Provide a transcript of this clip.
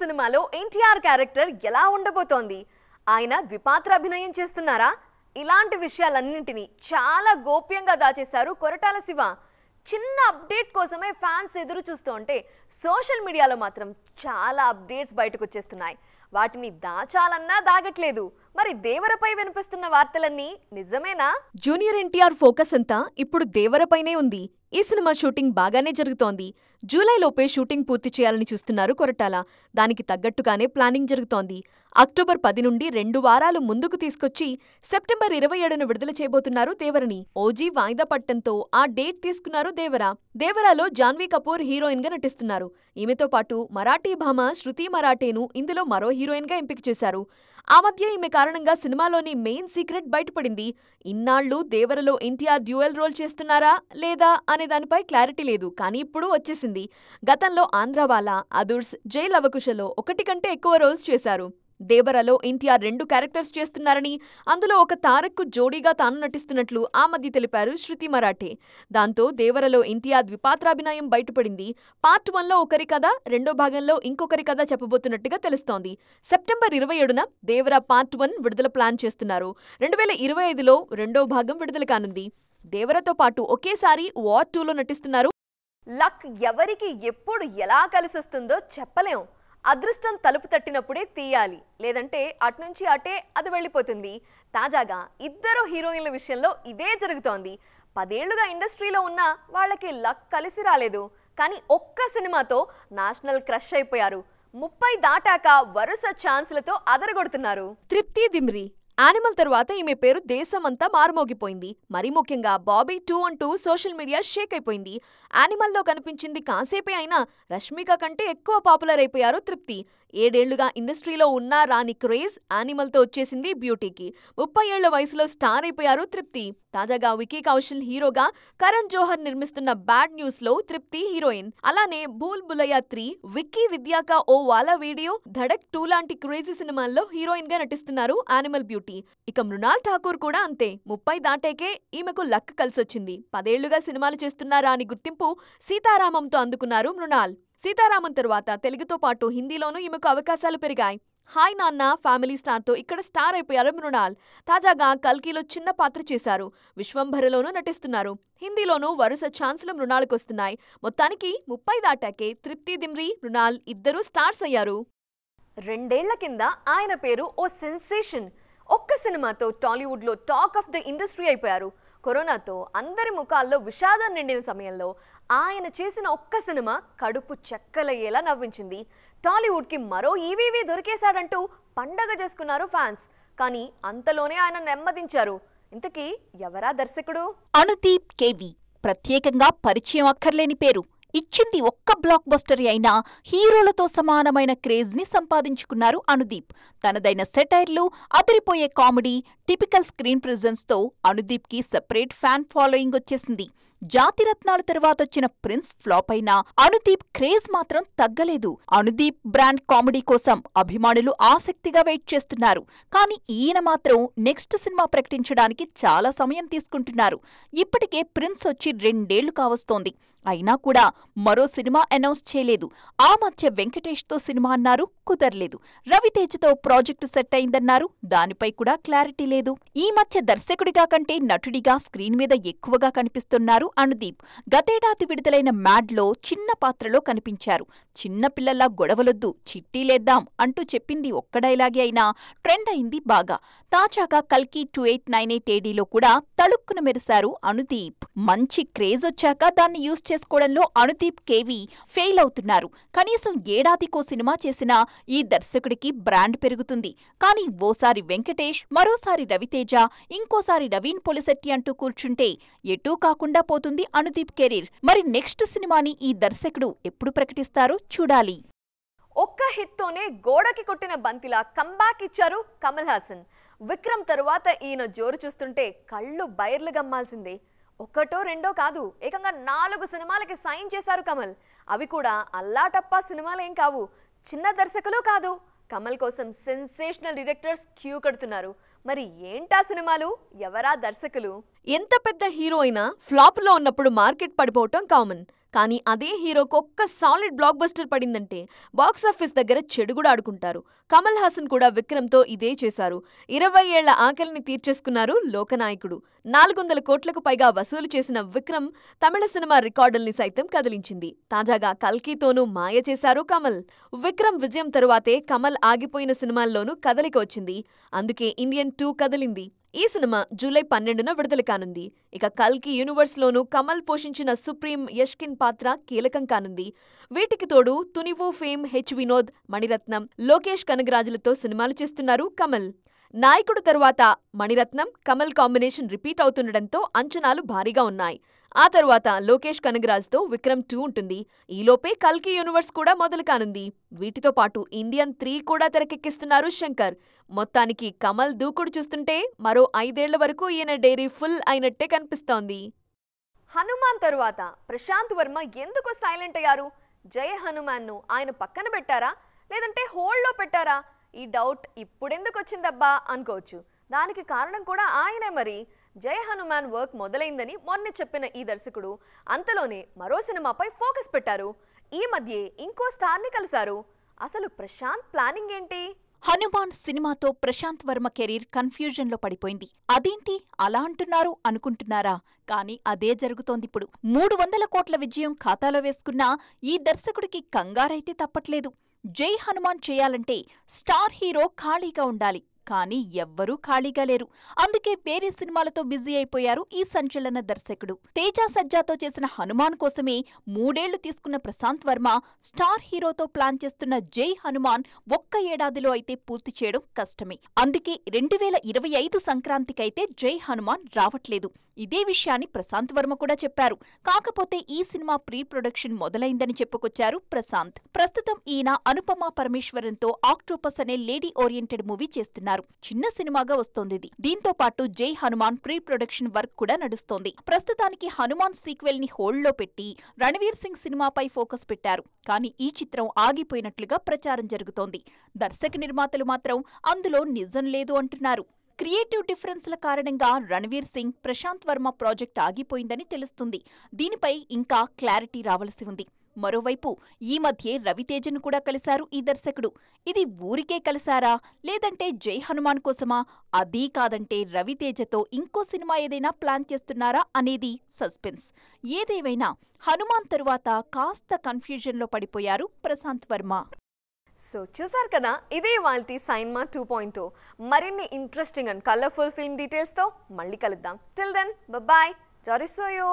సినిమాలో ఎన్టీఆర్ క్యారెక్టర్ ఎలా ఉండబోతోంది? ఆయన ద్విపాత్ర అభినయం చేస్తున్నారా? ఇలాంటి విషయాలన్నింటినీ చాలా గోప్యంగా దాచేశారు కొరటాల శివ. చిన్న అప్డేట్ కోసమే ఫ్యాన్స్ ఎదురు చూస్తూ ఉంటే సోషల్ మీడియాలో మాత్రం చాలా అప్డేట్స్ బయటకు వచ్చేస్తున్నాయి. వాటిని దాచాలన్నా దాగట్లేదు. మరి దేవరపై వినిపిస్తున్న వార్తలన్నీ నిజమేనా? జూనియర్ ఎన్టీఆర్ ఫోకస్ అంతా ఇప్పుడు దేవరపైనే ఉంది. ఈ సినిమా షూటింగ్ బాగానే జరుగుతోంది. జూలైలోపే షూటింగ్ పూర్తి చేయాలని చూస్తున్నారు కొరటాల. దానికి తగ్గట్టుగానే ప్లానింగ్ జరుగుతోంది. అక్టోబర్ 10 నుండి 2 వారాలు ముందుకు తీసుకొచ్చి సెప్టెంబర్ 27న విడుదల చేయబోతున్నారు దేవరని. ఓజీ వాయిదా పట్టంతో ఆ డేట్ తీసుకున్నారు దేవర. దేవరాలో జాన్వీ కపూర్ హీరోయిన్ గా నటిస్తున్నారు. ఈమెతో పాటు మరాఠీ భామ శృతి మరాఠేను ఇందులో మరో హీరోయిన్ గా ఎంపిక చేశారు. ఆ మధ్య ఈమె కారణంగా సినిమాలోని మెయిన్ సీక్రెట్ బయటపడింది. ఇన్నాళ్లు దేవరలో ఎన్టీఆర్ డ్యూయల్ రోల్ చేస్తున్నారా లేదా అనే దానిపై క్లారిటీ లేదు. కానీ ఇప్పుడు వచ్చేసింది. గతంలో ఆంధ్రవాలా, అదుర్స్, జై లవకుశలో 1 కంటే ఎక్కువ రోల్స్ చేశారు. దేవరలో ఎన్టీఆర్ 2 క్యారెక్టర్స్ చేస్తున్నారని, అందులో ఒక తారక్కు జోడీగా తాను నటిస్తున్నట్లు ఆ మధ్య తెలిపారు శృతి మరాఠే. దాంతో దేవరలో ఎన్టీఆర్ ద్విపాత్రాభినయం బయటపడింది. పార్ట్ 1లో ఒకరి కథ, రెండో భాగంలో ఇంకొకరి కథ చెప్పబోతున్నట్టుగా తెలుస్తోంది. సెప్టెంబర్ 27న దేవర పార్ట్ 1 విడుదల ప్లాన్ చేస్తున్నారు. 2025లో రెండో భాగం విడుదల కానుంది. దేవరతో పాటు ఒకేసారి వార్ 2లో నటిస్తున్నారు. లక్ ఎవరికి ఎప్పుడు ఎలా కలిసొస్తుందో చెప్పలేం. అదృష్టం తలుపు తట్టినప్పుడే తీయాలి, లేదంటే అట్నుంచి అటే అది వెళ్ళిపోతుంది. తాజాగా ఇద్దరు హీరోయిన్ల విషయంలో ఇదే జరుగుతోంది. 10 ఏళ్లుగా ఇండస్ట్రీలో ఉన్న వాళ్ళకి లక్ కలిసి రాలేదు. కానీ ఒక్క సినిమాతో నేషనల్ క్రష్ అయిపోయారు. 30 దాటాక వరుస ఛాన్సులతో అదరగొడుతున్నారు. తృప్తి దిమ్రి యానిమల్ తర్వాత ఈమె పేరు దేశమంతా మారుమోగిపోయింది. మరీ ముఖ్యంగా బాబీ 2 అంటూ సోషల్ మీడియా షేక్ అయిపోయింది. యానిమల్లో కనిపించింది కాసేపే అయినా రష్మిక కంటే ఎక్కువ పాపులర్ అయిపోయారు తృప్తి. 7 ఏళ్లుగా ఇండస్ట్రీలో ఉన్నా రాని క్రేజ్ యానిమల్తో వచ్చేసింది బ్యూటీకి. 30 ఏళ్ల వయసులో స్టార్ అయిపోయారు తృప్తి. తాజాగా వికీ కౌశల్ హీరోగా కరణ్ జోహర్ నిర్మిస్తున్న బ్యాడ్ న్యూస్ లో తృప్తి హీరోయిన్. అలానే భూల్ భులయ్యా 3, విక్కీ విద్యాక ఓ వాలా వీడియో, ధడక్ 2 లాంటి క్రేజీ సినిమాల్లో హీరోయిన్ గా నటిస్తున్నారు యానిమల్ బ్యూటీ. ఇక మృణాల్ ఠాకూర్ కూడా అంతే. 30 దాటేకే ఈమెకు లక్ కలిసొచ్చింది. 10 ఏళ్లుగా సినిమాలు చేస్తున్నారా అని గుర్తింపు సీతారామంతో అందుకున్నారు మృణాల్. సీతారామం తరువాత తెలుగుతో పాటు హిందీలోనూ ఈమెకు అవకాశాలు పెరిగాయి. హాయ్ నాన్న ఫ్యామిలీ స్టార్తో ఇక్కడ స్టార్ అయిపోయారు మృణాల్. తాజాగా కల్కిలో చిన్న పాత్ర చేశారు. విశ్వంభరలోనూ నటిస్తున్నారు. హిందీలోనూ వరుస ఛాన్సులు మృణాల్కొస్తున్నాయి. మొత్తానికి 30 దాటాకే తృప్తి దిమ్రి, మృణాల్ ఇద్దరూ స్టార్స్ అయ్యారు. 2 ఏళ్ల కింద ఆయన పేరు ఓ సెన్సేషన్. ఒక్క సినిమాతో టాలీవుడ్లో టాక్ ఆఫ్ ద ఇండస్ట్రీ అయిపోయారు. కరోనాతో అందరి ముఖాల్లో విషాదం నిండిన సమయంలో ఆయన చేసిన ఒక్క సినిమా కడుపు చెక్కలయ్యేలా నవ్వించింది. టాలీవుడ్కి మరో ఈవీవీ దొరికేశాడంటూ పండగ చేసుకున్నారు ఫ్యాన్స్. కానీ అంతలోనే ఆయన నెమ్మదించారు. ఇంతకీ ఎవరా దర్శకుడు? అనుదీప్ కేవి. ప్రత్యేకంగా పరిచయం అక్కర్లేని పేరు. ఇచ్చింది ఒక్క బ్లాక్ బస్టర్ అయినా హీరోలతో సమానమైన క్రేజ్ ని సంపాదించుకున్నారు అనుదీప్. తనదైన సెటైర్లు, అదిరిపోయే కామెడీ, టిపికల్ స్క్రీన్ ప్రెజెన్స్ తో అనుదీప్ కి సెపరేట్ ఫ్యాన్ ఫాలోయింగ్ వచ్చేసింది. జాతిరత్నాలు తర్వాతొచ్చిన ప్రిన్స్ ఫ్లాప్ అయినా అనుదీప్ క్రేజ్ మాత్రం తగ్గలేదు. అనుదీప్ బ్రాండ్ కామెడీ కోసం అభిమానులు ఆసక్తిగా వెయిట్ చేస్తున్నారు. కానీ ఈయన మాత్రం నెక్స్ట్ సినిమా ప్రకటించడానికి చాలా సమయం తీసుకుంటున్నారు. ఇప్పటికే ప్రిన్స్ వచ్చి 2 ఏళ్లు కావస్తోంది. అయినా కూడా మరో సినిమా అనౌన్స్ చేయలేదు. ఆ మధ్య వెంకటేష్తో సినిమా అన్నారు, కుదర్లేదు. రవితేజతో ప్రాజెక్టు సెట్ అయిందన్నారు, దానిపై కూడా క్లారిటీ లేదు. ఈ మధ్య దర్శకుడిగా కంటే నటుడిగా స్క్రీన్ మీద ఎక్కువగా కనిపిస్తున్నారు అనుదీప్. గతేడాది విడుదలైన మ్యాడ్లో చిన్న పాత్రలో కనిపించారు. చిన్నపిల్లల్లా గొడవలొద్దు, చిట్టీలేద్దాం అంటూ చెప్పింది ఒక్క డైలాగే అయినా ట్రెండ్ అయింది బాగా. తాజాగా కల్కి 2898 ADలో కూడా తళుక్కున మెరిశారు అనుదీప్. మంచి క్రేజ్ వచ్చాక దాన్ని యూజ్ చేసుకోవడంలో అనుదీప్ కేవి ఫెయిల్ అవుతున్నారు. కనీసం ఏడాదికో సినిమా చేసినా ఈ దర్శకుడికి బ్రాండ్ పెరుగుతుంది. కానీ ఓసారి వెంకటేష్, మరోసారి రవితేజ, ఇంకోసారి నవీన్ పొలిశెట్టి అంటూ కూర్చుంటే ఎటూ కాకుండా పోతుంది అనుదీప్ కెరీర్. మరి నెక్స్ట్ సినిమాని ఈ దర్శకుడు ఎప్పుడు ప్రకటిస్తారో చూడాలి. ఒక్క హిట్తోనే గోడకి కొట్టిన బంతిలా కంబ్యాక్ ఇచ్చారు కమల్ హాసన్. విక్రమ్ తరువాత ఈయన జోరు చూస్తుంటే కళ్ళు బైర్లు గమ్మాల్సిందే. 1, 2 కాదు, ఏకంగా 4 సినిమాలకి సైన్ చేశారు కమల్. అవి కూడా అల్లాటప్పా సినిమాలేం కావు, చిన్న దర్శకులు కాదు. కమల్ కోసం సెన్సేషనల్ డైరెక్టర్స్ క్యూ కడుతున్నారు. మరి ఏంటా సినిమాలు, ఎవరా దర్శకులు? ఎంత పెద్ద హీరో అయినా ఫ్లాప్ లో ఉన్నప్పుడు మార్కెట్ పడిపోవటం కామన్. కానీ అదే హీరోకి ఒక్క సాలిడ్ బ్లాక్ బస్టర్ పడిందంటే బాక్సాఫీస్ దగ్గర చెడుగుడు ఆడుకుంటారు. కమల్ హాసన్ కూడా విక్రమ్తో ఇదే చేశారు. 20 ఏళ్ల ఆకలిని తీర్చేసుకున్నారు లోకనాయకుడు. 400 కోట్లకు పైగా వసూలు చేసిన విక్రమ్ తమిళ సినిమా రికార్డుల్ని సైతం కదిలించింది. తాజాగా కల్కితోనూ మాయ చేశారు కమల్. విక్రమ్ విజయం తరువాతే కమల్ ఆగిపోయిన సినిమాల్లోనూ కదలిక వచ్చింది. అందుకే ఇండియన్ 2 కదిలింది. ఈ సినిమా జూలై 12న విడుదల కానుంది. ఇక కల్కి యూనివర్స్లోనూ కమల్ పోషించిన సుప్రీం యష్కిన్ పాత్ర కీలకం కానుంది. వీటికి తోడు తునివు ఫేమ్ హెచ్ వినోద్, మణిరత్నం, లోకేష్ కనగరాజులతో సినిమాలు చేస్తున్నారు కమల్. నాయకుడు తరువాత మణిరత్నం, కమల్ కాంబినేషన్ రిపీట్ అవుతుండటంతో అంచనాలు భారీగా ఉన్నాయి. ఆ తరువాత లోకేష్ కనగరాజ్తో విక్రమ్ 2 ఉంటుంది. ఈలోపే కల్కి యూనివర్స్ కూడా మొదలు కానుంది. వీటితో పాటు ఇండియన్ 3 కూడా తెరకెక్కిస్తున్నారు శంకర్. మొత్తానికి కమల్ దూకుడు చూస్తుంటే మరో 5 ఏళ్ల వరకు ఈయన డైరీ ఫుల్ అయినట్టే కనిపిస్తోంది. హనుమాన్ తరువాత ప్రశాంత్ వర్మ ఎందుకు సైలెంట్ అయ్యారు? జయ హనుమాన్ను ఆయన పక్కన పెట్టారా, లేదంటే హోల్డ్లో పెట్టారా? ఈ డౌట్ ఇప్పుడెందుకు వచ్చిందబ్బా అనుకోవచ్చు. దానికి కారణం కూడా ఆయనే మరి. జయ హనుమాన్ వర్క్ మొదలైందని మొన్న చెప్పిన ఈ దర్శకుడు అంతలోనే మరో సినిమాపై ఫోకస్ పెట్టారు. ఈ మధ్యే ఇంకో స్టార్ని కలిశారు. అసలు ప్రశాంత్ ప్లానింగ్ ఏంటి? హనుమాన్ సినిమాతో ప్రశాంత్ వర్మ కెరీర్ కన్ఫ్యూజన్లో పడిపోయింది. అదేంటి అలా అంటున్నారు అనుకుంటున్నారా? కానీ అదే జరుగుతోందిప్పుడు. 300 కోట్ల విజయం ఖాతాలో వేసుకున్నా ఈ దర్శకుడికి కంగారైతే తప్పట్లేదు. జై హనుమాన్ చేయాలంటే స్టార్ హీరో ఖాళీగా ఉండాలి. కానీ ఎవ్వరూ ఖాళీగా లేరు. అందుకే వేరే సినిమాలతో బిజీ అయిపోయారు ఈ సంచలన దర్శకుడు. తేజ సజ్జాతో చేసిన హనుమాన్ కోసమే 3 ఏళ్లు తీసుకున్న ప్రశాంత్ వర్మ స్టార్ హీరోతో ప్లాన్ చేస్తున్న జై హనుమాన్ ఒక్క ఏడాదిలో అయితే పూర్తి చేయడం కష్టమే. అందుకే 2025 సంక్రాంతికైతే జై హనుమాన్ రావట్లేదు. ఇదే విషయాన్ని ప్రశాంత్ వర్మ కూడా చెప్పారు. కాకపోతే ఈ సినిమా ప్రీ ప్రొడక్షన్ మొదలైందని చెప్పుకొచ్చారు ప్రశాంత్. ప్రస్తుతం ఈయన అనుపమ పరమేశ్వరన్తో ఆక్టోపస్ అనే లేడీ ఓరియంటెడ్ మూవీ చేస్తున్నారు. చిన్న సినిమాగా వస్తోంది. దీంతో పాటు జై హనుమాన్ ప్రీ ప్రొడక్షన్ వర్క్ కూడా నడుస్తోంది. ప్రస్తుతానికి హనుమాన్ సీక్వెల్ ని హోల్డ్లో పెట్టి రణవీర్ సింగ్ సినిమాపై ఫోకస్ పెట్టారు. కానీ ఈ చిత్రం ఆగిపోయినట్లుగా ప్రచారం జరుగుతోంది. దర్శక నిర్మాతలు మాత్రం అందులో నిజం లేదు అంటున్నారు. క్రియేటివ్ డిఫరెన్స్ల కారణంగా రణవీర్ సింగ్, ప్రశాంత్ వర్మ ప్రాజెక్ట్ ఆగిపోయిందని తెలుస్తుంది. దీనిపై ఇంకా క్లారిటీ రావలసి ఉంది. మరోవైపు ఈ మధ్యే రవితేజను కూడా కలిశారు ఈ దర్శకుడు. ఇది ఊరికే కలిశారా, లేదంటే జై హనుమాన్ కోసమా? అదీ కాదంటే రవితేజతో ఇంకో సినిమా ఏదైనా ప్లాన్ చేస్తున్నారా అనేది సస్పెన్స్. ఏదేవైనా హనుమాన్ తరువాత కాస్త కన్ఫ్యూజన్లో పడిపోయారు ప్రశాంత్ వర్మ. సో చూసారు కదా, ఇదే ఇవాల్టి సైన్మా 2.0. మరిన్ని ఇంట్రెస్టింగ్ అండ్ కలర్ఫుల్ ఫిల్మ్ డీటెయిల్స్తో మళ్ళీ కలుద్దాం. Till then bye. జారిసోయో.